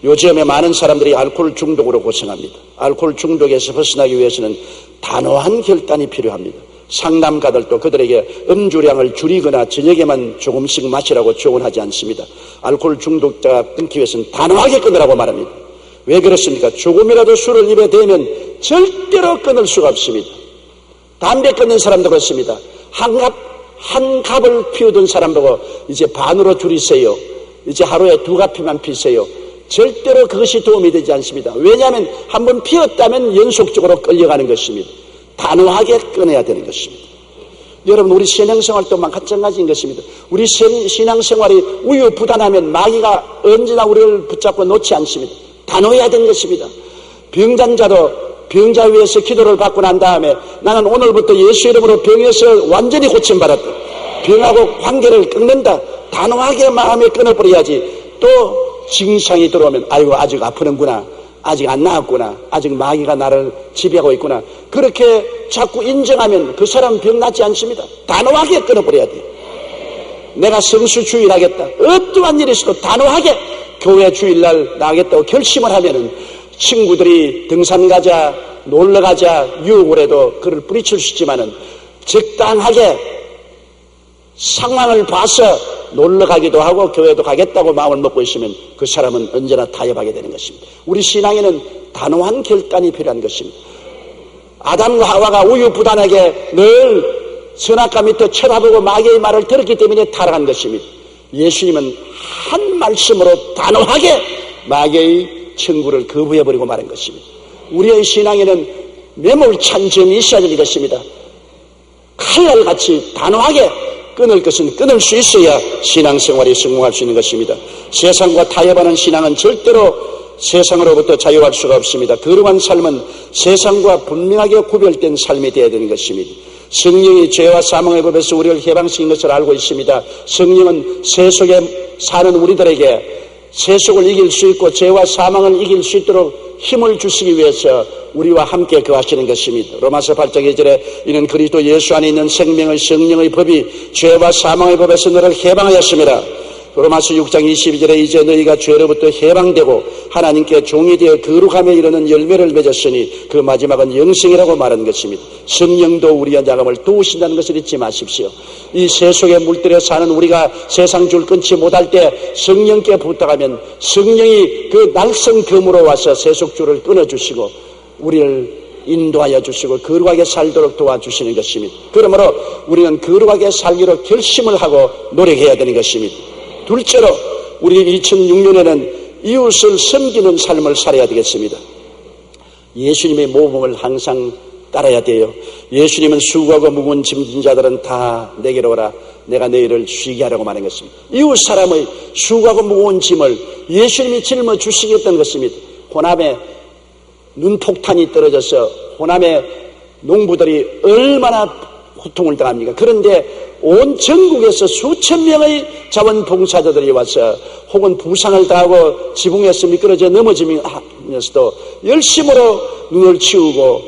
요즘에 많은 사람들이 알코올 중독으로 고생합니다. 알코올 중독에서 벗어나기 위해서는 단호한 결단이 필요합니다. 상담가들도 그들에게 음주량을 줄이거나 저녁에만 조금씩 마시라고 조언하지 않습니다. 알코올 중독자가 끊기 위해서는 단호하게 끊으라고 말합니다. 왜 그렇습니까? 조금이라도 술을 입에 대면 절대로 끊을 수가 없습니다. 담배 끊는 사람도 그렇습니다. 한 갑을 피우던 사람 보고 이제 반으로 줄이세요. 이제 하루에 2갑만 피세요. 절대로 그것이 도움이 되지 않습니다. 왜냐하면 한번 피었다면 연속적으로 끌려가는 것입니다. 단호하게 끊어야 되는 것입니다. 여러분, 우리 신앙생활도 마찬가지인 것입니다. 우리 신앙생활이 우유부단하면 마귀가 언제나 우리를 붙잡고 놓지 않습니다. 단호해야 되는 것입니다. 병잔자도 병자 위에서 기도를 받고 난 다음에 나는 오늘부터 예수 이름으로 병에서 완전히 고침받았다. 병하고 관계를 끊는다. 단호하게 마음에 끊어버려야지. 또 증상이 들어오면 아이고 아직 아프는구나, 아직 안 나았구나, 아직 마귀가 나를 지배하고 있구나, 그렇게 자꾸 인정하면 그 사람 병 낫지 않습니다. 단호하게 끊어버려야 돼요. 내가 성수 주일하겠다, 어떠한 일이 있어도 단호하게 교회 주일날 나가겠다고 결심을 하면은 친구들이 등산 가자, 놀러 가자 유혹을 해도 그를 뿌리칠 수 있지만은 적당하게 상황을 봐서 놀러 가기도 하고 교회도 가겠다고 마음을 먹고 있으면 그 사람은 언제나 타협하게 되는 것입니다. 우리 신앙에는 단호한 결단이 필요한 것입니다. 아담과 하와가 우유부단하게 늘 선악과 밑에 쳐다보고 마귀의 말을 들었기 때문에 타락한 것입니다. 예수님은 한 말씀으로 단호하게 마귀의 청구를 거부해버리고 말한 것입니다. 우리의 신앙에는 매몰찬 점이 있어야 될 것입니다. 칼날같이 단호하게 끊을 것은 끊을 수 있어야 신앙생활이 성공할 수 있는 것입니다. 세상과 타협하는 신앙은 절대로 세상으로부터 자유할 수가 없습니다. 거룩한 삶은 세상과 분명하게 구별된 삶이 되어야 되는 것입니다. 성령이 죄와 사망의 법에서 우리를 해방시킨 것을 알고 있습니다. 성령은 세속에 사는 우리들에게 세속을 이길 수 있고 죄와 사망을 이길 수 있도록 힘을 주시기 위해서 우리와 함께 거하시는 것입니다. 로마서 8장 2절에 이는 그리스도 예수 안에 있는 생명의 성령의 법이 죄와 사망의 법에서 너를 해방하였습니다. 로마서 6장 22절에 이제 너희가 죄로부터 해방되고 하나님께 종이 되어 거룩함에 이르는 열매를 맺었으니 그 마지막은 영생이라고 말한 것입니다. 성령도 우리의 자금을 도우신다는 것을 잊지 마십시오. 이 세속의 물들에 사는 우리가 세상 줄 끊지 못할 때 성령께 부탁하면 성령이 그 날성 검으로 와서 세속 줄을 끊어주시고 우리를 인도하여 주시고 거룩하게 살도록 도와주시는 것입니다. 그러므로 우리는 거룩하게 살기로 결심을 하고 노력해야 되는 것입니다. 둘째로 우리 2006년에는 이웃을 섬기는 삶을 살아야 되겠습니다. 예수님의 모범을 항상 따라야 돼요. 예수님은 수고하고 무거운 짐진 자들은 다 내게로 오라, 내가 너희를 쉬게 하라고 말한 것입니다. 이웃 사람의 수고하고 무거운 짐을 예수님이 짊어 주시겠다는 것입니다. 호남에 눈폭탄이 떨어져서 호남의 농부들이 얼마나 고통을 당합니까? 그런데 온 전국에서 수천 명의 자원봉사자들이 와서 혹은 부상을 당하고 지붕에서 미끄러져 넘어지면서도 열심으로 눈을 치우고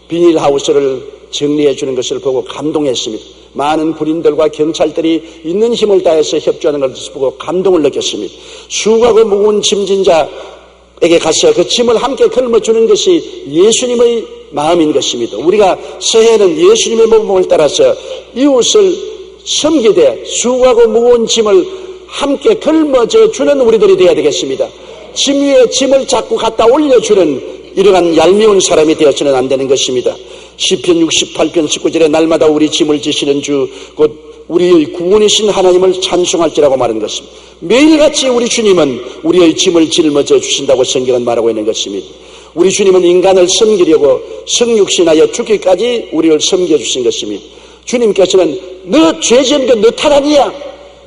비닐하우스를 정리해 주는 것을 보고 감동했습니다. 많은 군인들과 경찰들이 있는 힘을 다해서 협조하는 것을 보고 감동을 느꼈습니다. 수고하고 무거운 짐진 자에게 가서 그 짐을 함께 걸어주는 것이 예수님의 마음인 것입니다. 우리가 새해는 예수님의 모범을 따라서 이웃을 섬기되 수고하고 무거운 짐을 함께 걸머져 주는 우리들이 되어야 되겠습니다. 짐 위에 짐을 자꾸 갖다 올려주는 이러한 얄미운 사람이 되어서는 안 되는 것입니다. 시편 68편 19절에 날마다 우리 짐을 지시는 주 곧 우리의 구원이신 하나님을 찬송할지라고 말하는 것입니다. 매일같이 우리 주님은 우리의 짐을 짊어져 주신다고 성경은 말하고 있는 것입니다. 우리 주님은 인간을 섬기려고 성육신하여 죽기까지 우리를 섬겨주신 것입니다. 주님께서는 너 죄 지은 게 너 탓 아니야,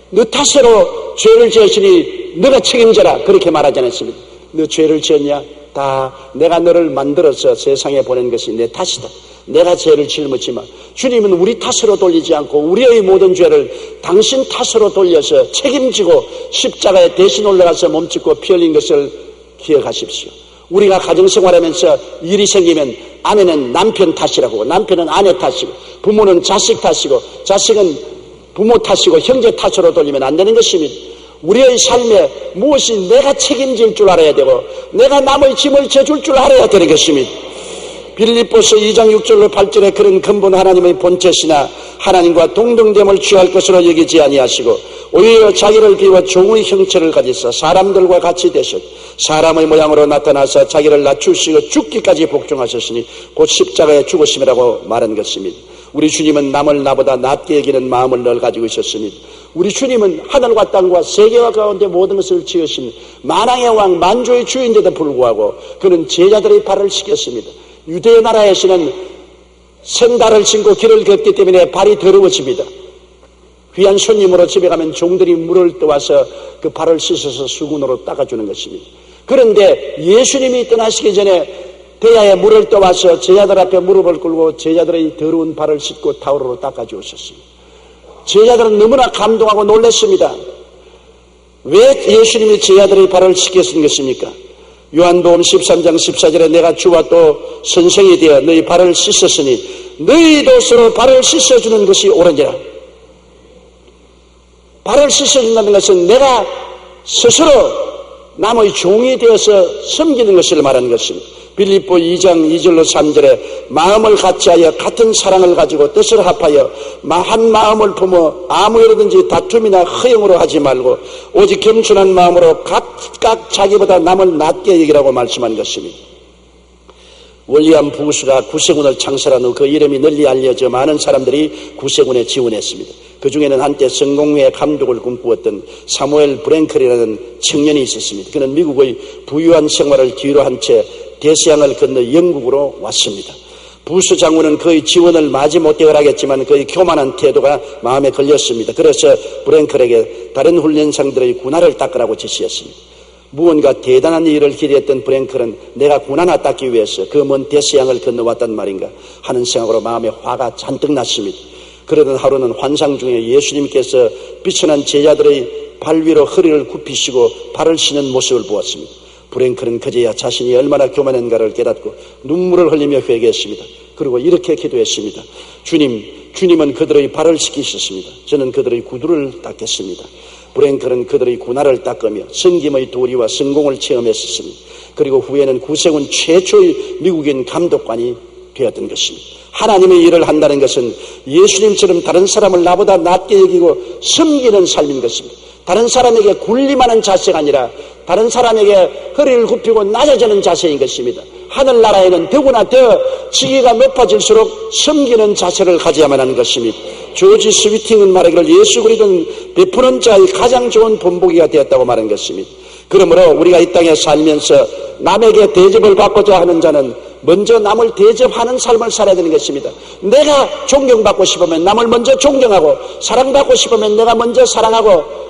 너 탓으로 죄를 지었으니 너가 책임져라, 그렇게 말하지 않았습니다. 너 죄를 지었냐? 다 내가 너를 만들어서 세상에 보낸 것이 내 탓이다. 내가 죄를 짊었지만 주님은 우리 탓으로 돌리지 않고 우리의 모든 죄를 당신 탓으로 돌려서 책임지고 십자가에 대신 올라가서 몸짓고 피 흘린 것을 기억하십시오. 우리가 가정생활하면서 일이 생기면 아내는 남편 탓이라고, 남편은 아내 탓이고, 부모는 자식 탓이고, 자식은 부모 탓이고, 형제 탓으로 돌리면 안 되는 것입니다. 우리의 삶에 무엇이 내가 책임질 줄 알아야 되고 내가 남의 짐을 져줄 줄 알아야 되는 것입니다. 빌립보서 2장 6절로 8절에 그런 근본 하나님의 본체시나 하나님과 동등됨을 취할 것으로 여기지 아니하시고 오히려 자기를 비워 종의 형체를 가지사 사람들과 같이 되셨 사람의 모양으로 나타나서 자기를 낮추시고 죽기까지 복종하셨으니 곧 십자가에 죽으심이라고 말한 것입니다. 우리 주님은 남을 나보다 낮게 여기는 마음을 늘 가지고 있었습니다. 우리 주님은 하늘과 땅과 세계와 가운데 모든 것을 지으신 만왕의 왕 만주의 주인데도 불구하고 그는 제자들의 발을 씻겼습니다. 유대 나라에서는 생다를 신고 길을 걷기 때문에 발이 더러워집니다. 귀한 손님으로 집에 가면 종들이 물을 떠와서 그 발을 씻어서 수건으로 닦아주는 것입니다. 그런데 예수님이 떠나시기 전에 대야에 물을 떠와서 제자들 앞에 무릎을 꿇고 제자들의 더러운 발을 씻고 타오르로 닦아주었습니다. 제자들은 너무나 감동하고 놀랐습니다. 왜 예수님이 제자들의 발을 씻겼은 것입니까? 요한복음 13장 14절에 내가 주와 또 선생이 되어 너희 발을 씻었으니 너희도 서로 발을 씻어주는 것이 옳으니라. 발을 씻어준다는 것은 내가 스스로 남의 종이 되어서 섬기는 것을 말하는 것입니다. 빌립보 2장 2절로 3절에 마음을 같이하여 같은 사랑을 가지고 뜻을 합하여 한 마음을 품어 아무 일이든지 다툼이나 허영으로 하지 말고 오직 겸손한 마음으로 각각 자기보다 남을 낮게 여기라고 말씀한 것입니다. 원리안 부수가 구세군을 창설한 후 그 이름이 널리 알려져 많은 사람들이 구세군에 지원했습니다. 그 중에는 한때 성공회의 감독을 꿈꾸었던 사무엘 브랭클이라는 청년이 있었습니다. 그는 미국의 부유한 생활을 뒤로 한 채 대서양을 건너 영국으로 왔습니다. 부수 장군은 그의 지원을 마지 못해 허락했지만 그의 교만한 태도가 마음에 걸렸습니다. 그래서 브랭클에게 다른 훈련상들의 군화를 닦으라고 지시했습니다. 무언가 대단한 일을 기대했던 브랭클은 내가 군 하나 닦기 위해서 그 먼 대서양을 건너왔단 말인가 하는 생각으로 마음에 화가 잔뜩 났습니다. 그러던 하루는 환상 중에 예수님께서 비천한 제자들의 발 위로 허리를 굽히시고 발을 씻는 모습을 보았습니다. 브랭클은 그제야 자신이 얼마나 교만한가를 깨닫고 눈물을 흘리며 회개했습니다. 그리고 이렇게 기도했습니다. 주님은 그들의 발을 씻기셨습니다. 저는 그들의 구두를 닦겠습니다. 브랭클은 그들의 군화를 닦으며 성김의 도리와 성공을 체험했었습니다. 그리고 후에는 구세군 최초의 미국인 감독관이 되었던 것입니다. 하나님의 일을 한다는 것은 예수님처럼 다른 사람을 나보다 낮게 여기고 섬기는 삶인 것입니다. 다른 사람에게 군림하는 자세가 아니라 다른 사람에게 허리를 굽히고 낮아지는 자세인 것입니다. 하늘나라에는 더구나 더 지위가 높아질수록 섬기는 자세를 가져야만 하는 것입니다. 조지 스위팅은 말하기를 예수 그리스도는 베푸는 자의 가장 좋은 본보기가 되었다고 말한 것입니다. 그러므로 우리가 이 땅에 살면서 남에게 대접을 받고자 하는 자는 먼저 남을 대접하는 삶을 살아야 되는 것입니다. 내가 존경받고 싶으면 남을 먼저 존경하고 사랑받고 싶으면 내가 먼저 사랑하고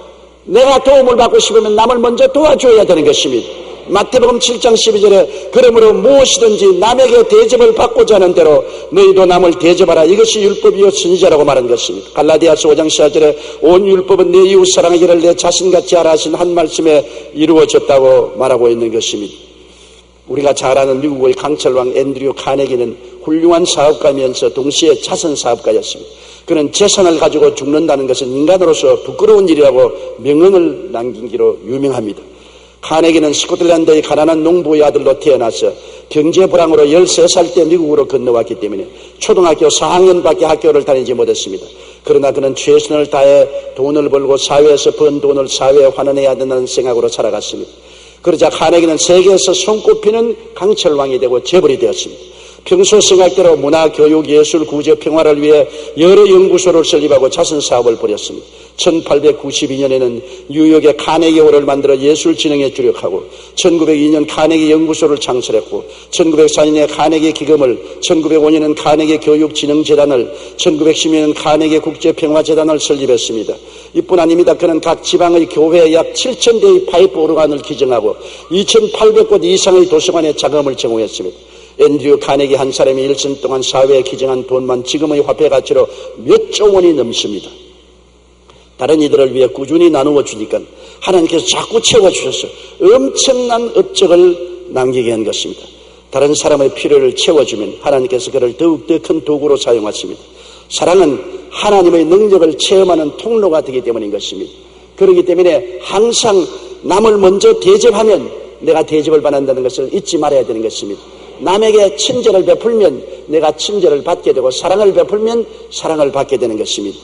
내가 도움을 받고 싶으면 남을 먼저 도와줘야 되는 것입니다. 마태복음 7장 12절에 그러므로 무엇이든지 남에게 대접을 받고자 하는 대로 너희도 남을 대접하라. 이것이 율법이요 선지자라고 말한 것입니다. 갈라디아서 5장 14절에 온 율법은 내 이웃 사랑하기를 내 자신같이 하라 하신 한 말씀에 이루어졌다고 말하고 있는 것입니다. 우리가 잘 아는 미국의 강철왕 앤드류 카네기는 훌륭한 사업가면서 동시에 자선 사업가였습니다. 그는 재산을 가지고 죽는다는 것은 인간으로서 부끄러운 일이라고 명언을 남기기로 유명합니다. 카네기는 스코틀랜드의 가난한 농부의 아들로 태어나서 경제 불황으로 13살 때 미국으로 건너왔기 때문에 초등학교 4학년밖에 학교를 다니지 못했습니다. 그러나 그는 최선을 다해 돈을 벌고 사회에서 번 돈을 사회에 환원해야 된다는 생각으로 살아갔습니다. 그러자 카네기는 세계에서 손꼽히는 강철왕이 되고 재벌이 되었습니다. 평소 생각대로 문화, 교육, 예술, 구제, 평화를 위해 여러 연구소를 설립하고 자선사업을 벌였습니다. 1892년에는 뉴욕의 카네기홀을 만들어 예술진흥에 주력하고 1902년 카네기 연구소를 창설했고 1904년에 카네기 기금을 1905년엔 카네기 교육진흥재단을 1910년에는 카네기 국제평화재단을 설립했습니다. 이뿐 아닙니다. 그는 각 지방의 교회에 약 7,000대의 파이프 오르간을 기증하고 2,800곳 이상의 도서관에 자금을 제공했습니다. 앤드류 카네기 한 사람이 일생 동안 사회에 기증한 돈만 지금의 화폐 가치로 몇 조 원이 넘습니다. 다른 이들을 위해 꾸준히 나누어 주니까 하나님께서 자꾸 채워주셔서 엄청난 업적을 남기게 한 것입니다. 다른 사람의 필요를 채워주면 하나님께서 그를 더욱더 큰 도구로 사용하십니다. 사랑은 하나님의 능력을 체험하는 통로가 되기 때문인 것입니다. 그렇기 때문에 항상 남을 먼저 대접하면 내가 대접을 받는다는 것을 잊지 말아야 되는 것입니다. 남에게 친절을 베풀면 내가 친절을 받게 되고 사랑을 베풀면 사랑을 받게 되는 것입니다.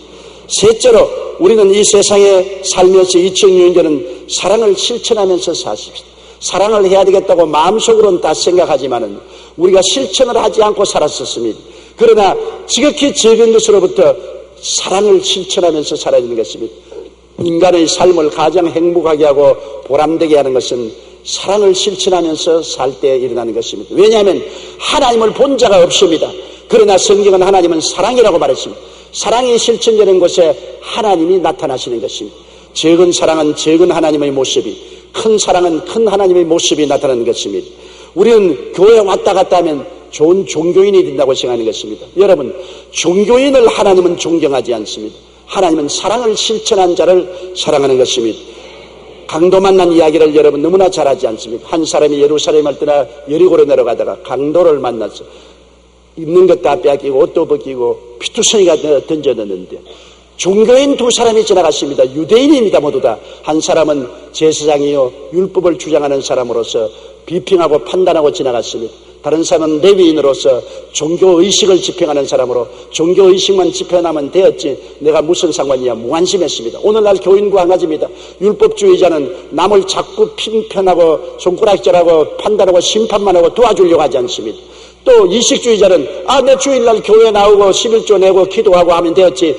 셋째로 우리는 이 세상에 살면서 2006년에는 사랑을 실천하면서 사십시다. 사랑을 해야 되겠다고 마음속으로는 다 생각하지만은 우리가 실천을 하지 않고 살았었습니다. 그러나 지극히 적은 것으로부터 사랑을 실천하면서 살아야 되는 것입니다. 인간의 삶을 가장 행복하게 하고 보람되게 하는 것은 사랑을 실천하면서 살 때 일어나는 것입니다. 왜냐하면 하나님을 본 자가 없습니다. 그러나 성경은 하나님은 사랑이라고 말했습니다. 사랑이 실천되는 곳에 하나님이 나타나시는 것입니다. 적은 사랑은 적은 하나님의 모습이, 큰 사랑은 큰 하나님의 모습이 나타나는 것입니다. 우리는 교회 왔다 갔다 하면 좋은 종교인이 된다고 생각하는 것입니다. 여러분, 종교인을 하나님은 존경하지 않습니다. 하나님은 사랑을 실천한 자를 사랑하는 것입니다. 강도 만난 이야기를 여러분 너무나 잘 하지 않습니까? 한 사람이 예루살렘을 떠나 여리고로 내려가다가 강도를 만났어. 입는 것 다 빼앗기고 옷도 벗기고 피투성이가 던져넣는데 종교인 두 사람이 지나갔습니다. 유대인입니다. 모두 다. 한 사람은 제사장이요 율법을 주장하는 사람으로서 비평하고 판단하고 지나갔습니다. 다른 사람은 레위인으로서 종교의식을 집행하는 사람으로 종교의식만 집행하면 되었지 내가 무슨 상관이냐 무관심했습니다. 오늘날 교인과 한 가지입니다. 율법주의자는 남을 자꾸 핀편하고 손가락질하고 판단하고 심판만 하고 도와주려고 하지 않습니다. 또 이식주의자는 내 주일날 교회 나오고 11조 내고 기도하고 하면 되었지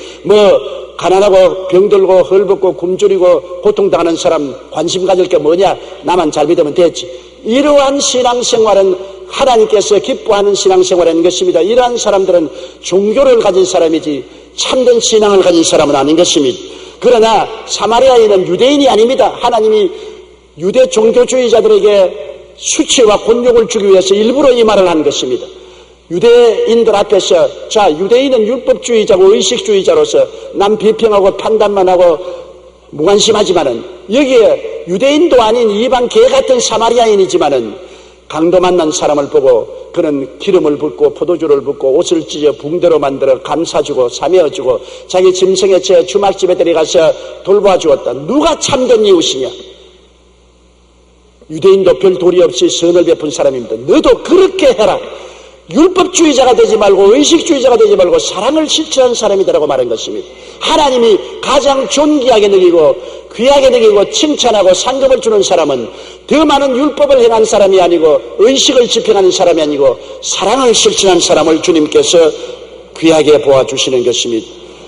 가난하고 병들고 헐벗고 굶주리고 고통당하는 사람 관심 가질 게 뭐냐 나만 잘 믿으면 되었지. 이러한 신앙생활은 하나님께서 기뻐하는 신앙생활인 것입니다. 이러한 사람들은 종교를 가진 사람이지 참된 신앙을 가진 사람은 아닌 것입니다. 그러나 사마리아인은 유대인이 아닙니다. 하나님이 유대 종교주의자들에게 수치와 곤욕을 주기 위해서 일부러 이 말을 한 것입니다. 유대인들 앞에서 유대인은 율법주의자고 의식주의자로서 남 비평하고 판단만 하고 무관심하지만은 여기에 유대인도 아닌 이방 개 같은 사마리아인이지만은 강도 만난 사람을 보고 그는 기름을 붓고 포도주를 붓고 옷을 찢어 붕대로 만들어 감싸주고 사매어주고 자기 짐승의 채 주막집에 데려가서 돌봐주었다. 누가 참된 이웃이냐? 유대인도 별 도리 없이 선을 베푼 사람입니다. 너도 그렇게 해라. 율법주의자가 되지 말고 의식주의자가 되지 말고 사랑을 실천한 사람이다라고 말한 것입니다. 하나님이 가장 존귀하게 느끼고 귀하게 느끼고 칭찬하고 상급을 주는 사람은 더 많은 율법을 행한 사람이 아니고 의식을 집행하는 사람이 아니고 사랑을 실천한 사람을 주님께서 귀하게 보아주시는 것입니다.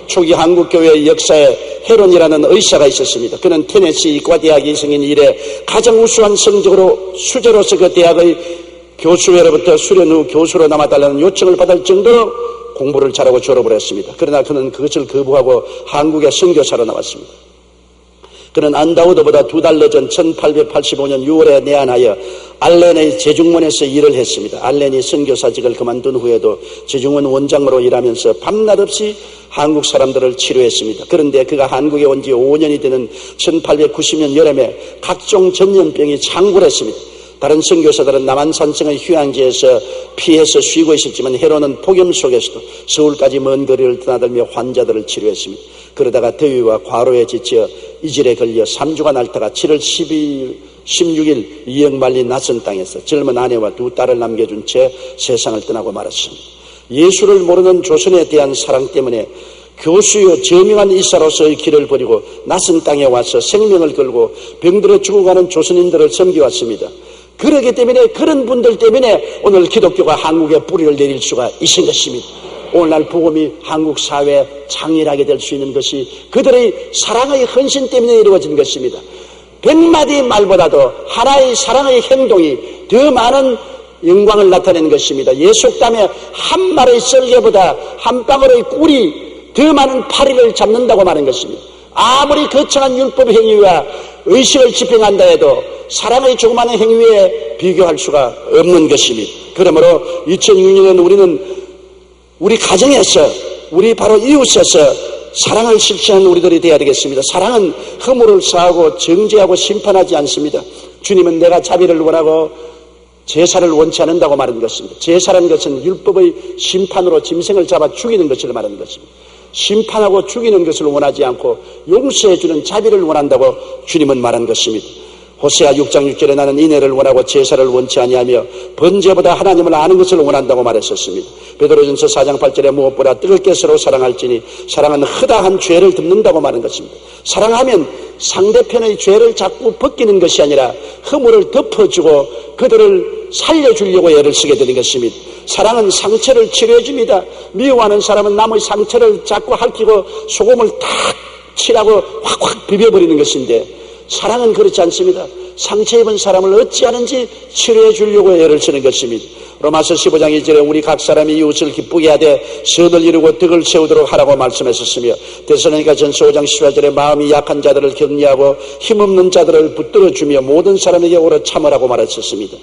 초기 한국교회의 역사에 헤론이라는 의사가 있었습니다. 그는 테네시 이과대학 이성인 이래 가장 우수한 성적으로 수재로서 그 대학의 교수회로부터 수련 후 교수로 남아달라는 요청을 받을 정도로 공부를 잘하고 졸업을 했습니다. 그러나 그는 그것을 거부하고 한국의 선교사로 나왔습니다. 그는 안다우드보다 2달 늦은 1885년 6월에 내한하여 알렌의 제중원에서 일을 했습니다. 알렌이 선교사직을 그만둔 후에도 제중원 원장으로 일하면서 밤낮 없이 한국 사람들을 치료했습니다. 그런데 그가 한국에 온 지 5년이 되는 1890년 여름에 각종 전염병이 창궐했습니다. 다른 선교사들은 남한산성의 휴양지에서 피해서 쉬고 있었지만 헤론은 폭염 속에서도 서울까지 먼 거리를 드나들며 환자들을 치료했습니다. 그러다가 더위와 과로에 지쳐 이질에 걸려 3주간 앓다가 7월 16일 이역 말린 낯선 땅에서 젊은 아내와 2 딸을 남겨준 채 세상을 떠나고 말았습니다. 예수를 모르는 조선에 대한 사랑 때문에 교수요 저명한 이사로서의 길을 버리고 낯선 땅에 와서 생명을 걸고 병들어 죽어가는 조선인들을 섬겨왔습니다. 그러기 때문에 그런 분들 때문에 오늘 기독교가 한국에 뿌리를 내릴 수가 있은 것입니다. 오늘날 복음이 한국 사회에 창일하게 될 수 있는 것이 그들의 사랑의 헌신 때문에 이루어진 것입니다. 100마디 말보다도 하나의 사랑의 행동이 더 많은 영광을 나타내는 것입니다. 예속담에 한 마리의 썰개보다 한 방울의 꿀이 더 많은 파리를 잡는다고 말하는 것입니다. 아무리 거창한 율법 행위와 의식을 집행한다 해도 사랑의 조그마한 행위에 비교할 수가 없는 것입니다. 그러므로 2006년은 우리는 우리 가정에서 우리 바로 이웃에서 사랑을 실천하는 우리들이 되어야 되겠습니다. 사랑은 허물을 사하고 정죄하고 심판하지 않습니다. 주님은 내가 자비를 원하고 제사를 원치 않는다고 말하는 것입니다. 제사라는 것은 율법의 심판으로 짐승을 잡아 죽이는 것을 말하는 것입니다. 심판하고 죽이는 것을 원하지 않고 용서해주는 자비를 원한다고 주님은 말한 것입니다. 호세아 6장 6절에 나는 인애를 원하고 제사를 원치 아니하며 번제보다 하나님을 아는 것을 원한다고 말했었습니다. 베드로전서 4장 8절에 무엇보다 뜨겁게 서로 사랑할지니 사랑은 허다한 죄를 덮는다고 말한 것입니다. 사랑하면 상대편의 죄를 자꾸 벗기는 것이 아니라 허물을 덮어주고 그들을 살려주려고 애를 쓰게 되는 것입니다. 사랑은 상처를 치료해 줍니다. 미워하는 사람은 남의 상처를 자꾸 핥히고 소금을 탁 칠하고 확확 비벼버리는 것인데, 사랑은 그렇지 않습니다. 상처 입은 사람을 어찌하는지 치료해 주려고 애를 쓰는 것입니다. 로마서 15장 2절에 우리 각 사람이 이웃을 기쁘게 하되 선을 이루고 덕을 세우도록 하라고 말씀하셨으며, 데살로니가 전서 5장 14절에 마음이 약한 자들을 격려하고 힘없는 자들을 붙들어주며 모든 사람에게 오래 참으라고 말했었습니다.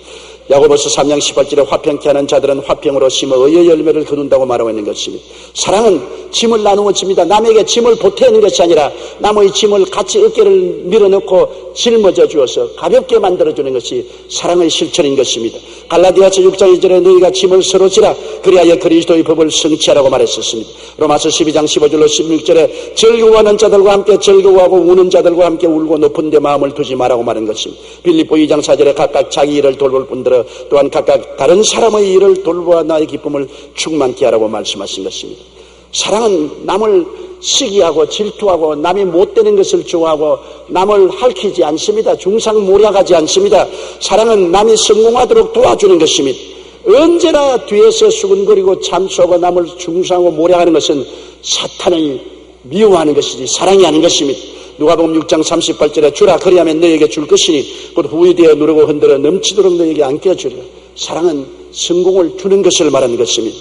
야고보서 3장 18절에 화평케 하는 자들은 화평으로 심어 의의 열매를 거둔다고 말하고 있는 것입니다. 사랑은 짐을 나누어 줍니다. 남에게 짐을 보태는 것이 아니라 남의 짐을 같이 어깨를 밀어넣고 짊어져 주어서 가볍게 만들어주는 것이 사랑의 실천인 것입니다. 갈라디아서 6장 2절에 너희가 짐을 서로 지라 그리하여 그리스도의 법을 성취하라고 말했었습니다. 로마서 12장 15절로 16절에 즐거워하는 자들과 함께 즐거워하고 우는 자들과 함께 울고 높은 데 마음을 두지 말라고 말한 것입니다. 빌립보 2장 4절에 각각 자기 일을 돌볼 뿐더러 또한 각각 다른 사람의 일을 돌보아 나의 기쁨을 충만케 하라고 말씀하신 것입니다. 사랑은 남을 시기하고 질투하고 남이 못되는 것을 좋아하고 남을 핥히지 않습니다. 중상모략하지 않습니다. 사랑은 남이 성공하도록 도와주는 것입니다. 언제나 뒤에서 수근거리고 참소하고 남을 중상하고 모략하는 것은 사탄을 미워하는 것이지 사랑이 아닌 것입니다. 누가복음 6장 38절에 주라 그리하면 너에게 줄 것이니 곧 후이 되어 누르고 흔들어 넘치도록 너에게 안겨주리라. 사랑은 성공을 주는 것을 말하는 것입니다.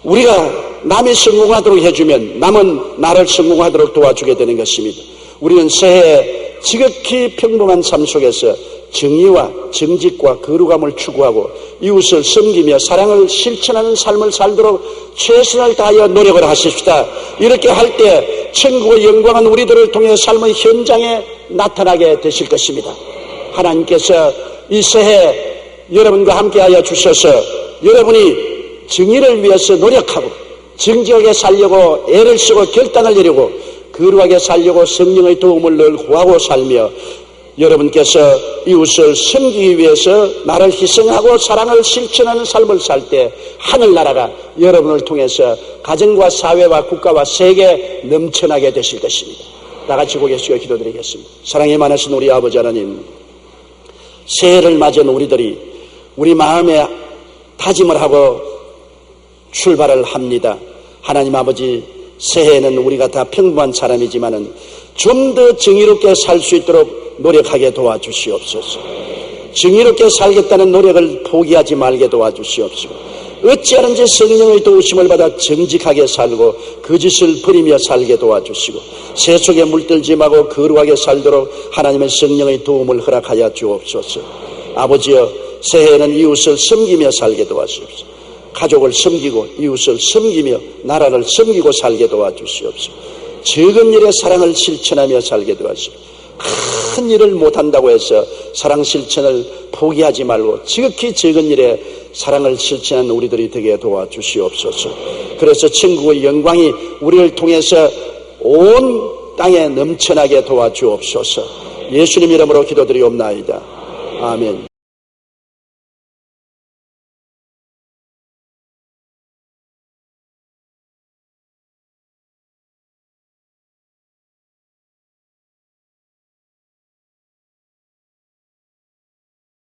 우리가 남이 성공하도록 해주면 남은 나를 성공하도록 도와주게 되는 것입니다. 우리는 새해 지극히 평범한 삶 속에서 정의와 정직과 거룩함을 추구하고 이웃을 섬기며 사랑을 실천하는 삶을 살도록 최선을 다하여 노력을 하십시다. 이렇게 할 때 천국의 영광은 우리들을 통해 삶의 현장에 나타나게 되실 것입니다. 하나님께서 이 새해 여러분과 함께하여 주셔서 여러분이 정의를 위해서 노력하고 정직하게 살려고 애를 쓰고 결단을 내리고 거룩하게 살려고 성령의 도움을 늘 구하고 살며 여러분께서 이웃을 섬기기 위해서 나를 희생하고 사랑을 실천하는 삶을 살 때 하늘나라가 여러분을 통해서 가정과 사회와 국가와 세계에 넘쳐나게 되실 것입니다. 다 같이 고개 숙여 기도드리겠습니다. 사랑이 많으신 우리 아버지 하나님, 새해를 맞은 우리들이 우리 마음에 다짐을 하고 출발을 합니다. 하나님 아버지, 새해에는 우리가 다 평범한 사람이지만은 좀 더 정의롭게 살 수 있도록 노력하게 도와주시옵소서. 정의롭게 살겠다는 노력을 포기하지 말게 도와주시옵소서. 어찌하는지 성령의 도우심을 받아 정직하게 살고 거짓을 버리며 살게 도와주시고 새 속에 물들지 말고 거룩하게 살도록 하나님의 성령의 도움을 허락하여 주옵소서. 아버지여, 새해에는 이웃을 섬기며 살게 도와주옵소서. 가족을 섬기고 이웃을 섬기며 나라를 섬기고 살게 도와주시옵소서. 적은 일에 사랑을 실천하며 살게 도와주시옵소서. 큰 일을 못한다고 해서 사랑 실천을 포기하지 말고 지극히 적은 일에 사랑을 실천하는 우리들이 되게 도와주시옵소서. 그래서 천국의 영광이 우리를 통해서 온 땅에 넘쳐나게 도와주옵소서. 예수님 이름으로 기도드리옵나이다. 아멘.